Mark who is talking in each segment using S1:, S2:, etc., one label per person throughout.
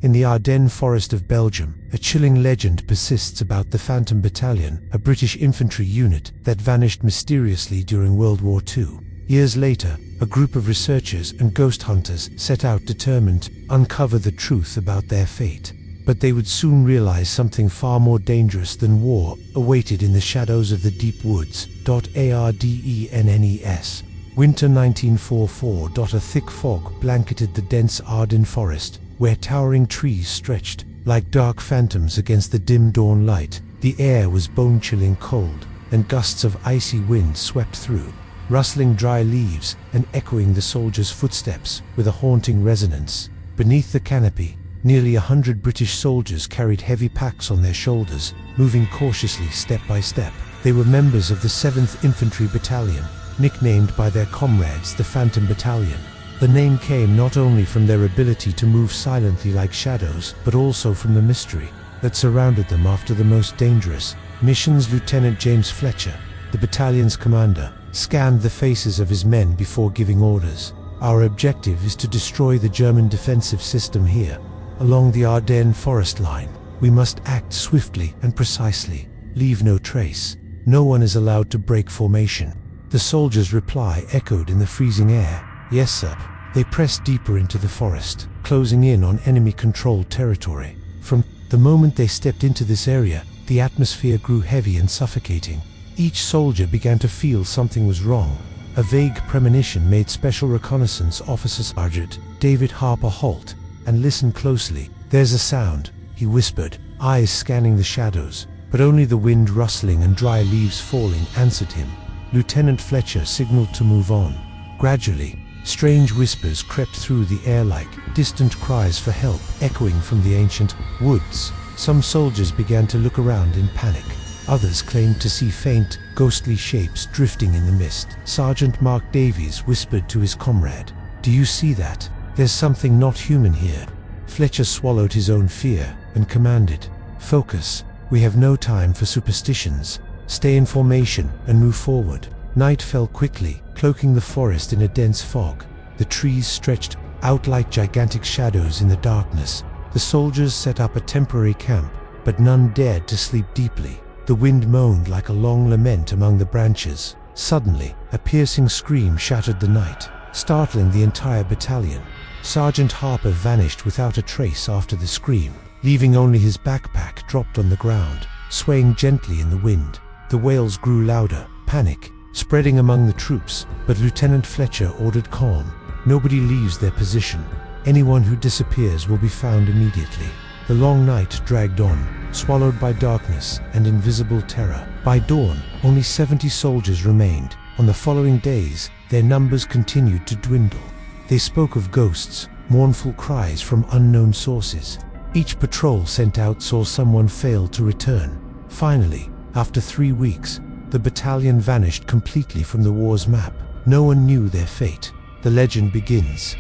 S1: In the Ardennes Forest of Belgium, a chilling legend persists about the Phantom Battalion, a British infantry unit that vanished mysteriously during World War II. Years later, a group of researchers and ghost hunters set out determined to uncover the truth about their fate. But they would soon realize something far more dangerous than war awaited in the shadows of the deep woods. Ardennes. Winter 1944. A thick fog blanketed the dense Ardennes Forest, where towering trees stretched like dark phantoms against the dim dawn light. The air was bone-chilling cold, and gusts of icy wind swept through, rustling dry leaves and echoing the soldiers' footsteps with a haunting resonance. Beneath the canopy, nearly 100 British soldiers carried heavy packs on their shoulders, moving cautiously step by step. They were members of the 7th Infantry Battalion, nicknamed by their comrades the Phantom Battalion. The name came not only from their ability to move silently like shadows, but also from the mystery that surrounded them after the most dangerous missions. Lieutenant James Fletcher, the battalion's commander, scanned the faces of his men before giving orders. "Our objective is to destroy the German defensive system here, along the Ardennes Forest line. We must act swiftly and precisely. Leave no trace. No one is allowed to break formation." The soldiers' reply echoed in the freezing air. "Yes, sir." They pressed deeper into the forest, closing in on enemy-controlled territory. From the moment they stepped into this area, the atmosphere grew heavy and suffocating. Each soldier began to feel something was wrong. A vague premonition made Special Reconnaissance Officer Sergeant David Harper halt and listen closely. "There's a sound," he whispered, eyes scanning the shadows, but only the wind rustling and dry leaves falling answered him. Lieutenant Fletcher signaled to move on. Gradually, strange whispers crept through the air like distant cries for help echoing from the ancient woods. Some soldiers began to look around in panic. Others claimed to see faint, ghostly shapes drifting in the mist. Sergeant Mark Davies whispered to his comrade, "Do you see that? There's something not human here." Fletcher swallowed his own fear and commanded, "Focus. We have no time for superstitions. Stay in formation and move forward." Night fell quickly, cloaking the forest in a dense fog. The trees stretched out like gigantic shadows in the darkness. The soldiers set up a temporary camp, but none dared to sleep deeply. The wind moaned like a long lament among the branches. Suddenly, a piercing scream shattered the night, startling the entire battalion. Sergeant Harper vanished without a trace after the scream, leaving only his backpack dropped on the ground, swaying gently in the wind. The wails grew louder, panic spreading among the troops, but Lieutenant Fletcher ordered calm. "Nobody leaves their position. Anyone who disappears will be found immediately." The long night dragged on, swallowed by darkness and invisible terror. By dawn, only 70 soldiers remained. On the following days, their numbers continued to dwindle. They spoke of ghosts, mournful cries from unknown sources. Each patrol sent out saw someone fail to return. Finally, after 3 weeks, the battalion vanished completely from the war's map. No one knew their fate. The legend begins,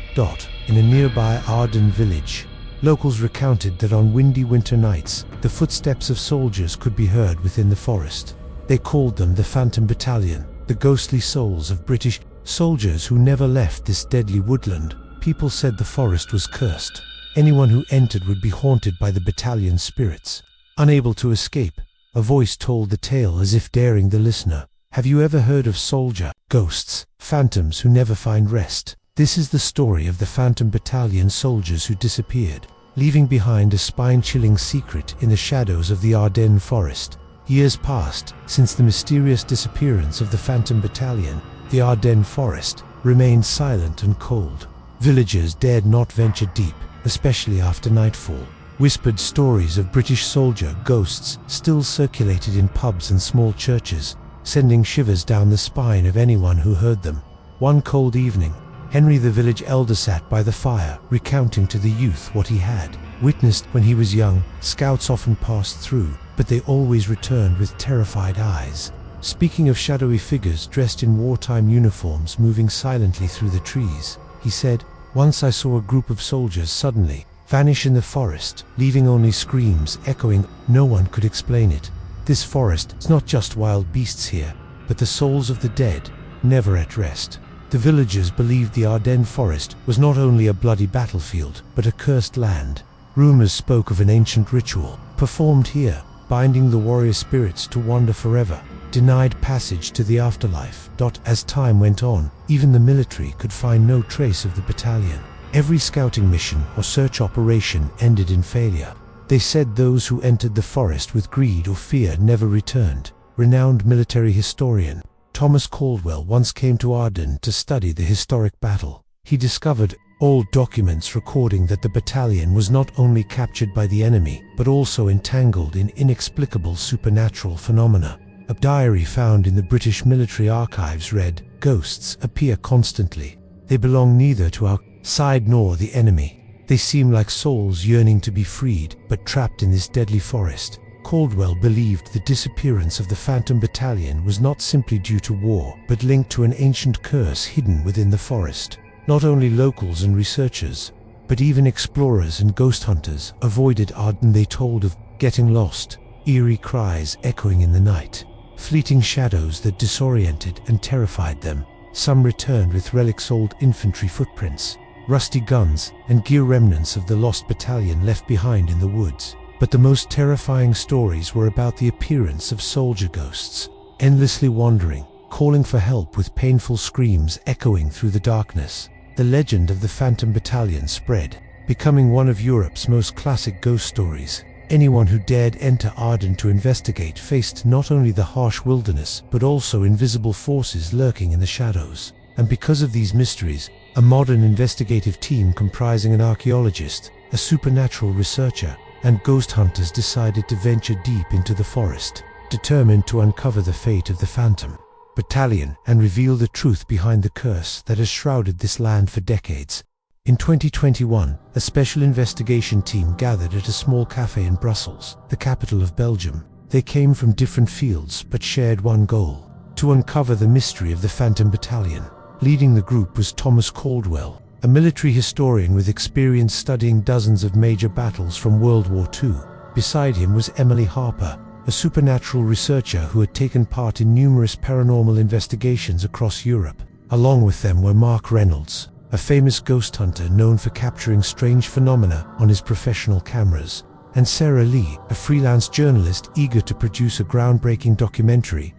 S1: in a nearby Ardennes village. Locals recounted that on windy winter nights, the footsteps of soldiers could be heard within the forest. They called them the Phantom Battalion, the ghostly souls of British soldiers who never left this deadly woodland. People said the forest was cursed. Anyone who entered would be haunted by the battalion's spirits. Unable to escape, a voice told the tale as if daring the listener. "Have you ever heard of soldier ghosts, phantoms who never find rest? This is the story of the Phantom Battalion soldiers who disappeared, leaving behind a spine-chilling secret in the shadows of the Ardennes Forest." Years passed since the mysterious disappearance of the Phantom Battalion. The Ardennes Forest remained silent and cold. Villagers dared not venture deep, especially after nightfall. Whispered stories of British soldier ghosts still circulated in pubs and small churches, sending shivers down the spine of anyone who heard them. One cold evening, Henry the village elder sat by the fire, recounting to the youth what he had witnessed when he was young. Scouts often passed through, but they always returned with terrified eyes. Speaking of shadowy figures dressed in wartime uniforms moving silently through the trees, he said, "Once I saw a group of soldiers suddenly vanish in the forest, leaving only screams echoing. No one could explain it. This forest is not just wild beasts here, but the souls of the dead, never at rest." The villagers believed the Ardennes Forest was not only a bloody battlefield, but a cursed land. Rumors spoke of an ancient ritual, performed here, binding the warrior spirits to wander forever, denied passage to the afterlife. As time went on, even the military could find no trace of the battalion. Every scouting mission or search operation ended in failure. They said those who entered the forest with greed or fear never returned. Renowned military historian Thomas Caldwell once came to Ardennes to study the historic battle. He discovered old documents recording that the battalion was not only captured by the enemy, but also entangled in inexplicable supernatural phenomena. A diary found in the British military archives read, "Ghosts appear constantly. They belong neither to our side nor the enemy. They seem like souls yearning to be freed, but trapped in this deadly forest." Caldwell believed the disappearance of the Phantom Battalion was not simply due to war, but linked to an ancient curse hidden within the forest. Not only locals and researchers, but even explorers and ghost hunters avoided Ardennes. They told of getting lost, eerie cries echoing in the night, fleeting shadows that disoriented and terrified them. Some returned with relics, old infantry footprints, rusty guns, and gear remnants of the lost battalion left behind in the woods. But the most terrifying stories were about the appearance of soldier ghosts, endlessly wandering, calling for help with painful screams echoing through the darkness. The legend of the Phantom Battalion spread, becoming one of Europe's most classic ghost stories. Anyone who dared enter Ardennes to investigate faced not only the harsh wilderness, but also invisible forces lurking in the shadows. And because of these mysteries, a modern investigative team comprising an archaeologist, a supernatural researcher, and ghost hunters decided to venture deep into the forest, determined to uncover the fate of the Phantom Battalion and reveal the truth behind the curse that has shrouded this land for decades. In 2021, a special investigation team gathered at a small cafe in Brussels, the capital of Belgium. They came from different fields but shared one goal: to uncover the mystery of the Phantom Battalion. Leading the group was Thomas Caldwell, a military historian with experience studying dozens of major battles from World War II. Beside him was Emily Harper, a supernatural researcher who had taken part in numerous paranormal investigations across Europe. Along with them were Mark Reynolds, a famous ghost hunter known for capturing strange phenomena on his professional cameras, and Sarah Lee, a freelance journalist eager to produce a groundbreaking documentary.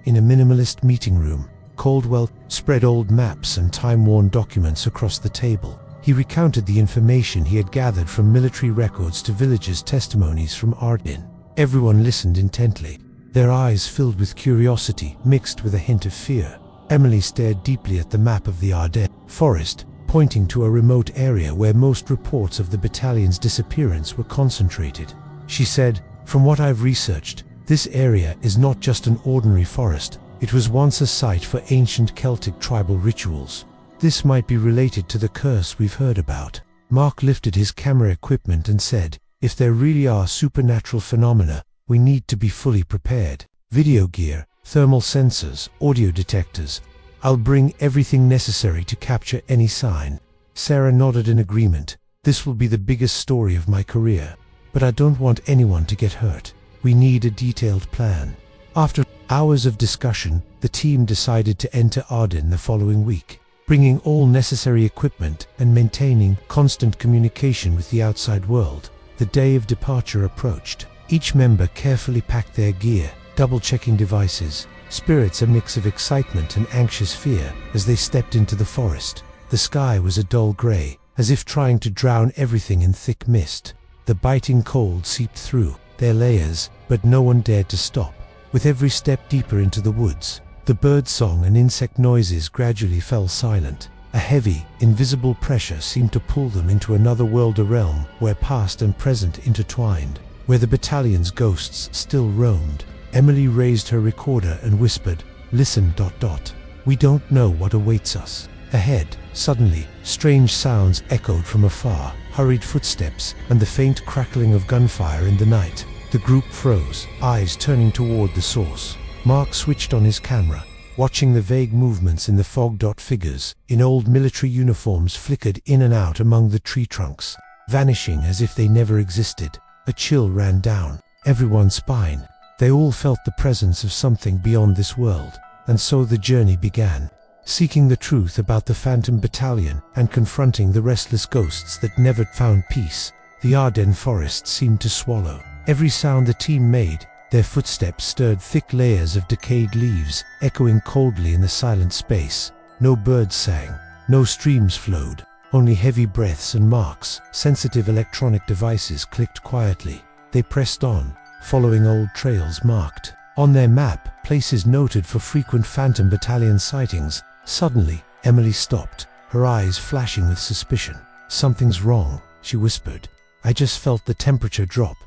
S1: In a minimalist meeting room, Caldwell spread old maps and time-worn documents across the table. He recounted the information he had gathered from military records to villagers' testimonies from Ardennes. Everyone listened intently, their eyes filled with curiosity mixed with a hint of fear. Emily stared deeply at the map of the Ardennes Forest, pointing to a remote area where most reports of the battalion's disappearance were concentrated. She said, "From what I've researched, this area is not just an ordinary forest. It was once a site for ancient Celtic tribal rituals. This might be related to the curse we've heard about." Mark lifted his camera equipment and said, "If there really are supernatural phenomena, we need to be fully prepared. Video gear, thermal sensors, audio detectors. I'll bring everything necessary to capture any sign." Sarah nodded in agreement. "This will be the biggest story of my career. But I don't want anyone to get hurt. We need a detailed plan." After hours of discussion, the team decided to enter Ardennes the following week, bringing all necessary equipment and maintaining constant communication with the outside world. The day of departure approached. Each member carefully packed their gear, double-checking devices, spirits a mix of excitement and anxious fear as they stepped into the forest. The sky was a dull gray, as if trying to drown everything in thick mist. The biting cold seeped through their layers, but no one dared to stop. With every step deeper into the woods, the bird song and insect noises gradually fell silent. A heavy, invisible pressure seemed to pull them into another world, a realm where past and present intertwined, where the battalion's ghosts still roamed. Emily raised her recorder and whispered, "Listen. We don't know what awaits us." Ahead, suddenly, strange sounds echoed from afar, hurried footsteps, and the faint crackling of gunfire in the night. The group froze, eyes turning toward the source. Mark switched on his camera, watching the vague movements in the fog. Figures in old military uniforms flickered in and out among the tree trunks, vanishing as if they never existed. A chill ran down everyone's spine. They all felt the presence of something beyond this world, and so the journey began, seeking the truth about the Phantom Battalion and confronting the restless ghosts that never found peace. The Ardennes Forest seemed to swallow every sound the team made. Their footsteps stirred thick layers of decayed leaves, echoing coldly in the silent space. No birds sang, no streams flowed, only heavy breaths and marks. Sensitive electronic devices clicked quietly. They pressed on, following old trails marked on their map, places noted for frequent Phantom Battalion sightings. Suddenly, Emily stopped, her eyes flashing with suspicion. "Something's wrong," she whispered. "I just felt the temperature drop,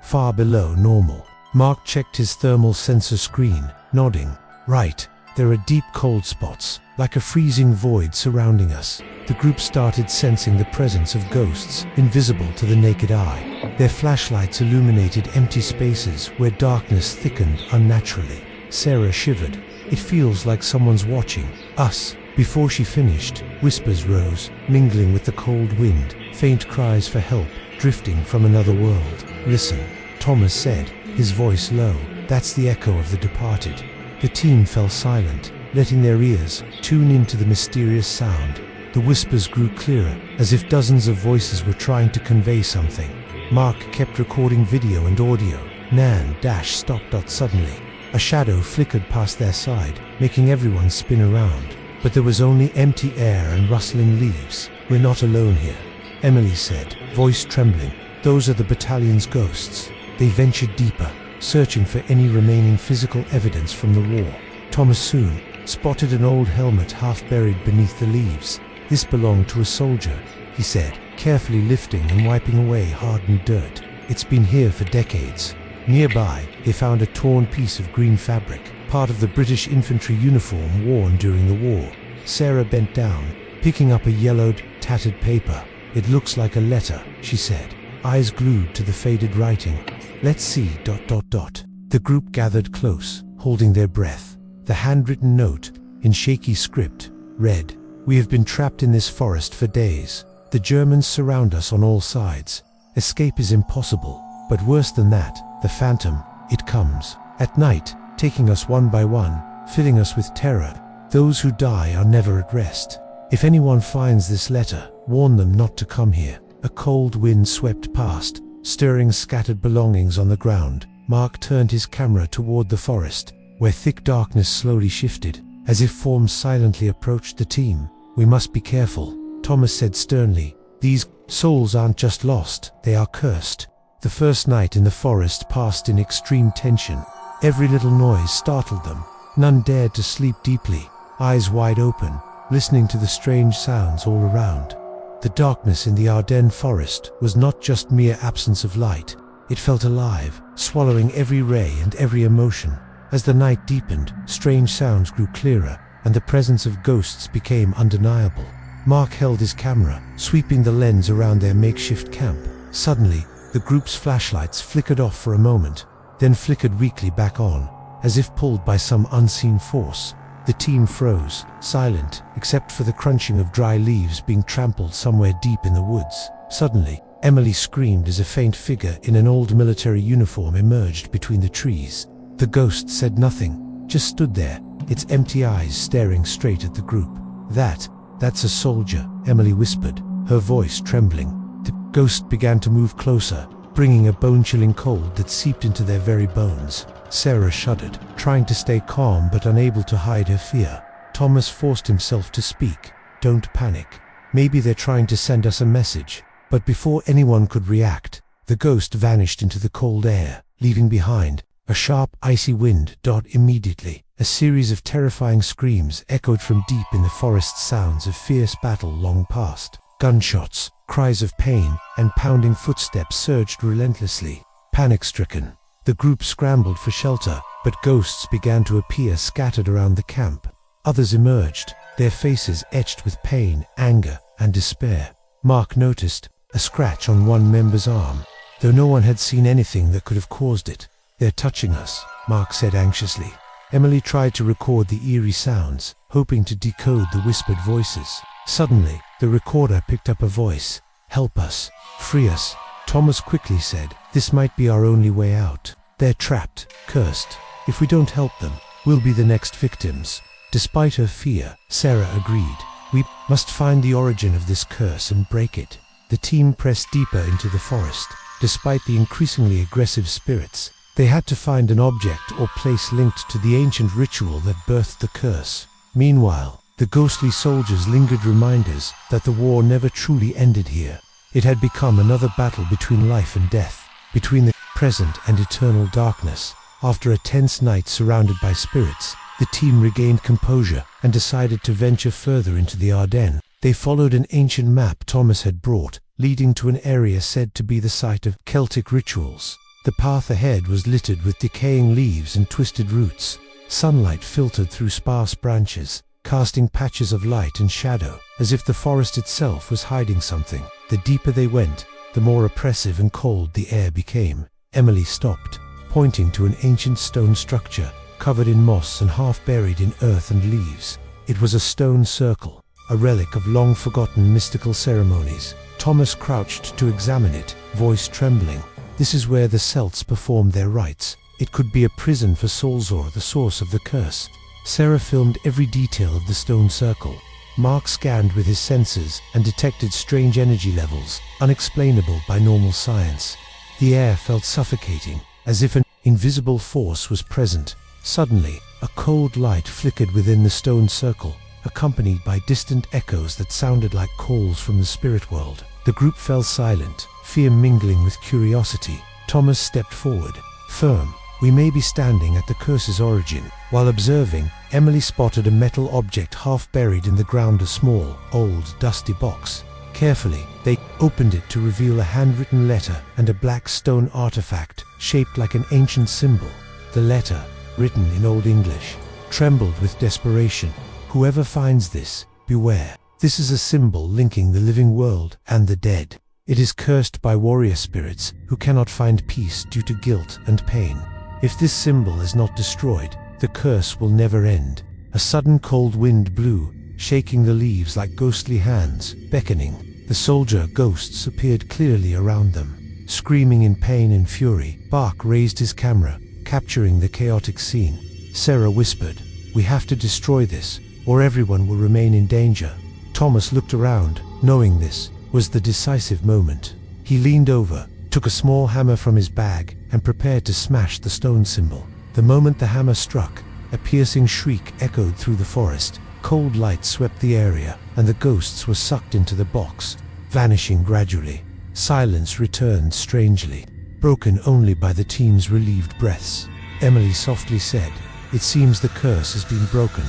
S1: far below normal." Mark checked his thermal sensor screen, nodding. "Right, there are deep cold spots, like a freezing void surrounding us." The group started sensing the presence of ghosts, invisible to the naked eye. Their flashlights illuminated empty spaces where darkness thickened unnaturally. Sarah shivered. "It feels like someone's watching us." Before she finished, whispers rose, mingling with the cold wind, faint cries for help, drifting from another world. "Listen," Thomas said, his voice low. "That's the echo of the departed." The team fell silent, letting their ears tune into the mysterious sound. The whispers grew clearer, as if dozens of voices were trying to convey something. Mark kept recording video and audio. Nan-stopped. Suddenly, a shadow flickered past their side, making everyone spin around. But there was only empty air and rustling leaves. "We're not alone here," Emily said, voice trembling. "Those are the battalion's ghosts." They ventured deeper, searching for any remaining physical evidence from the war. Thomas soon spotted an old helmet half buried beneath the leaves. "This belonged to a soldier," he said, carefully lifting and wiping away hardened dirt. "It's been here for decades." Nearby, they found a torn piece of green fabric, part of the British infantry uniform worn during the war. Sarah bent down, picking up a yellowed, tattered paper. "It looks like a letter," she said, eyes glued to the faded writing. "Let's see. The group gathered close, holding their breath. The handwritten note, in shaky script, read, "We have been trapped in this forest for days. The Germans surround us on all sides. Escape is impossible, but worse than that, the Phantom, it comes at night, taking us one by one, filling us with terror. Those who die are never at rest. If anyone finds this letter, warn them not to come here." A cold wind swept past, stirring scattered belongings on the ground. Mark turned his camera toward the forest, where thick darkness slowly shifted, as if forms silently approached the team. "We must be careful," Thomas said sternly. "These souls aren't just lost, they are cursed." The first night in the forest passed in extreme tension. Every little noise startled them. None dared to sleep deeply, eyes wide open, listening to the strange sounds all around. The darkness in the Ardennes Forest was not just mere absence of light. It felt alive, swallowing every ray and every emotion. As the night deepened, strange sounds grew clearer, and the presence of ghosts became undeniable. Mark held his camera, sweeping the lens around their makeshift camp. Suddenly, the group's flashlights flickered off for a moment, then flickered weakly back on, as if pulled by some unseen force. The team froze, silent, except for the crunching of dry leaves being trampled somewhere deep in the woods. Suddenly, Emily screamed as a faint figure in an old military uniform emerged between the trees. The ghost said nothing, just stood there, its empty eyes staring straight at the group. That's a soldier," Emily whispered, her voice trembling. The ghost began to move closer, bringing a bone-chilling cold that seeped into their very bones. Sarah shuddered, trying to stay calm but unable to hide her fear. Thomas forced himself to speak. "Don't panic. Maybe they're trying to send us a message." But before anyone could react, the ghost vanished into the cold air, leaving behind a sharp, icy wind. Immediately, a series of terrifying screams echoed from deep in the forest, sounds of fierce battle long past. Gunshots, cries of pain, and pounding footsteps surged relentlessly. Panic-stricken, the group scrambled for shelter, but ghosts began to appear scattered around the camp. Others emerged, their faces etched with pain, anger, and despair. Mark noticed a scratch on one member's arm, though no one had seen anything that could have caused it. "They're touching us," Mark said anxiously. Emily tried to record the eerie sounds, hoping to decode the whispered voices. Suddenly, the recorder picked up a voice. "Help us. Free us." Thomas quickly said, "This might be our only way out. They're trapped, cursed. If we don't help them, we'll be the next victims." Despite her fear, Sarah agreed. "We must find the origin of this curse and break it." The team pressed deeper into the forest. Despite the increasingly aggressive spirits, they had to find an object or place linked to the ancient ritual that birthed the curse. Meanwhile, the ghostly soldiers lingered reminders that the war never truly ended here. It had become another battle between life and death, between the present and eternal darkness. After a tense night surrounded by spirits, the team regained composure and decided to venture further into the Ardennes. They followed an ancient map Thomas had brought, leading to an area said to be the site of Celtic rituals. The path ahead was littered with decaying leaves and twisted roots. Sunlight filtered through sparse branches, casting patches of light and shadow, as if the forest itself was hiding something. The deeper they went, the more oppressive and cold the air became. Emily stopped, pointing to an ancient stone structure, covered in moss and half buried in earth and leaves. It was a stone circle, a relic of long-forgotten mystical ceremonies. Thomas crouched to examine it, voice trembling. This is where the Celts performed their rites. It could be a prison for souls or the source of the curse. Sarah filmed every detail of the stone circle. Mark scanned with his senses and detected strange energy levels, unexplainable by normal science. The air felt suffocating, as if an invisible force was present. Suddenly, a cold light flickered within the stone circle, accompanied by distant echoes that sounded like calls from the spirit world. The group fell silent, fear mingling with curiosity. Thomas stepped forward, firm. We may be standing at the curse's origin. While observing, Emily spotted a metal object half buried in the ground, a small, old, dusty box. Carefully, they opened it to reveal a handwritten letter and a black stone artifact shaped like an ancient symbol. The letter, written in Old English, trembled with desperation. Whoever finds this, beware. This is a symbol linking the living world and the dead. It is cursed by warrior spirits who cannot find peace due to guilt and pain. If this symbol is not destroyed, the curse will never end. A sudden cold wind blew, shaking the leaves like ghostly hands, beckoning. The soldier ghosts appeared clearly around them. Screaming in pain and fury, Bach raised his camera, capturing the chaotic scene. Sarah whispered, "We have to destroy this, or everyone will remain in danger." Thomas looked around, knowing this was the decisive moment. He leaned over, took a small hammer from his bag, and prepared to smash the stone symbol. The moment the hammer struck, a piercing shriek echoed through the forest. Cold light swept the area, and the ghosts were sucked into the box, vanishing gradually. Silence returned strangely, broken only by the team's relieved breaths. Emily softly said, "It seems the curse has been broken."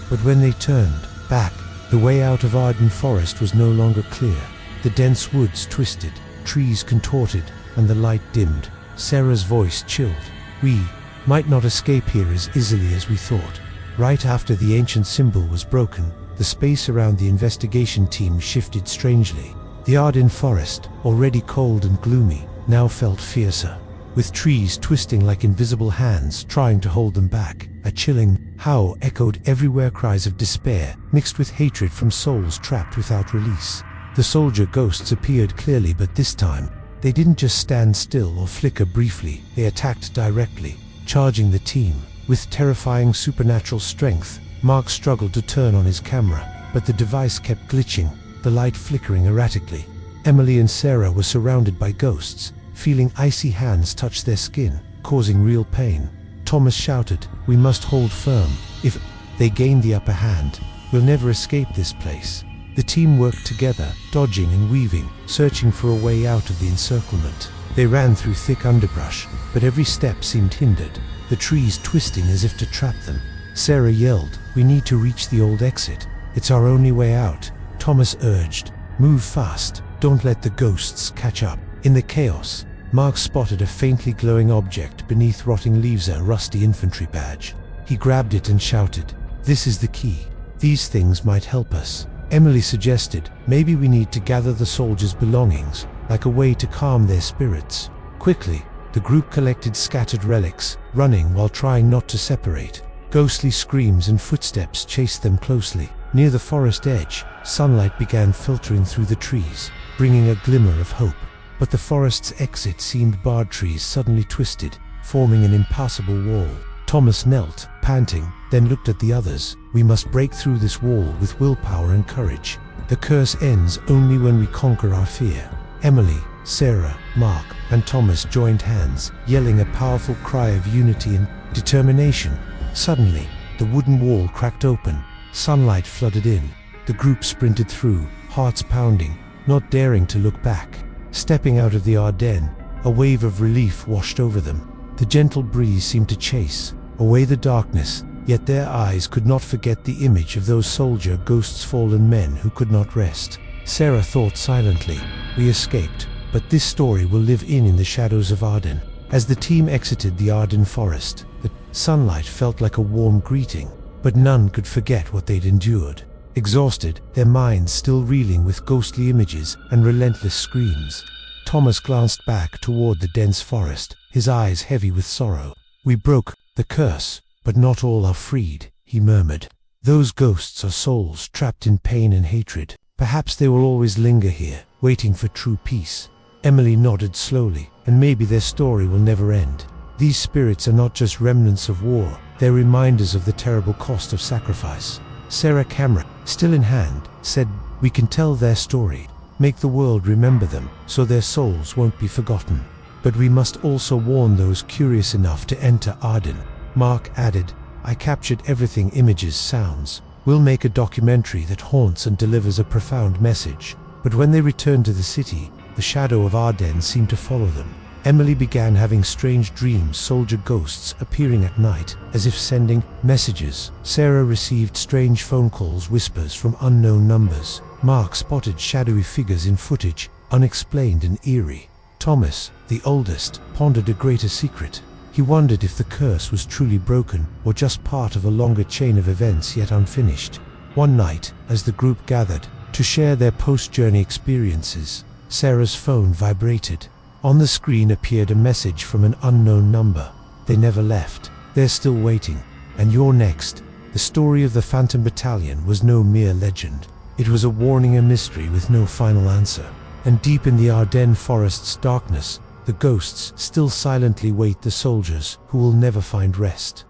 S1: But when they turned back, the way out of Ardennes Forest was no longer clear. The dense woods twisted, trees contorted, and the light dimmed. Sarah's voice chilled. "We might not escape here as easily as we thought." Right after the ancient symbol was broken, the space around the investigation team shifted strangely. The Ardennes Forest, already cold and gloomy, now felt fiercer, with trees twisting like invisible hands trying to hold them back. A chilling howl echoed everywhere, cries of despair mixed with hatred from souls trapped without release. The soldier ghosts appeared clearly, but this time, they didn't just stand still or flicker briefly, they attacked directly, charging the team. With terrifying supernatural strength, Mark struggled to turn on his camera, but the device kept glitching, the light flickering erratically. Emily and Sarah were surrounded by ghosts, feeling icy hands touch their skin, causing real pain. Thomas shouted, "We must hold firm. If they gain the upper hand, we'll never escape this place." The team worked together, dodging and weaving, searching for a way out of the encirclement. They ran through thick underbrush, but every step seemed hindered, the trees twisting as if to trap them. Sarah yelled, "We need to reach the old exit. It's our only way out." Thomas urged, "Move fast, don't let the ghosts catch up." In the chaos, Mark spotted a faintly glowing object beneath rotting leaves, a rusty infantry badge. He grabbed it and shouted, "This is the key. These things might help us." Emily suggested, "Maybe we need to gather the soldiers' belongings, like a way to calm their spirits." Quickly, the group collected scattered relics, running while trying not to separate. Ghostly screams and footsteps chased them closely. Near the forest edge, sunlight began filtering through the trees, bringing a glimmer of hope. But the forest's exit seemed barred. Trees suddenly twisted, forming an impassable wall. Thomas knelt, panting, then looked at the others. "We must break through this wall with willpower and courage. The curse ends only when we conquer our fear." Emily, Sarah, Mark, and Thomas joined hands, yelling a powerful cry of unity and determination. Suddenly, the wooden wall cracked open. Sunlight flooded in. The group sprinted through, hearts pounding, not daring to look back. Stepping out of the Ardennes, a wave of relief washed over them. The gentle breeze seemed to chase away the darkness, yet their eyes could not forget the image of those soldier ghosts, fallen men who could not rest. Sarah thought silently, "We escaped, but this story will live in the shadows of Ardennes." As the team exited the Ardennes Forest, the sunlight felt like a warm greeting, but none could forget what they'd endured. Exhausted, their minds still reeling with ghostly images and relentless screams, Thomas glanced back toward the dense forest, his eyes heavy with sorrow. "We broke the curse, but not all are freed," he murmured. "Those ghosts are souls trapped in pain and hatred. Perhaps they will always linger here, waiting for true peace." Emily nodded slowly, "And maybe their story will never end. These spirits are not just remnants of war, they're reminders of the terrible cost of sacrifice." Sarah, camera still in hand, said, "We can tell their story, make the world remember them, so their souls won't be forgotten. But we must also warn those curious enough to enter Ardennes." Mark added, "I captured everything: images, sounds. We'll make a documentary that haunts and delivers a profound message." But when they returned to the city, the shadow of Ardennes seemed to follow them. Emily began having strange dreams, soldier ghosts appearing at night, as if sending messages. Sarah received strange phone calls, whispers from unknown numbers. Mark spotted shadowy figures in footage, unexplained and eerie. Thomas, the oldest, pondered a greater secret. He wondered if the curse was truly broken, or just part of a longer chain of events yet unfinished. One night, as the group gathered to share their post-journey experiences, Sarah's phone vibrated. On the screen appeared a message from an unknown number. "They never left. They're still waiting. And you're next." The story of the Phantom Battalion was no mere legend. It was a warning, a mystery with no final answer. And deep in the Ardennes Forest's darkness, the ghosts still silently wait the soldiers who will never find rest.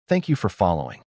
S2: Thank you for following.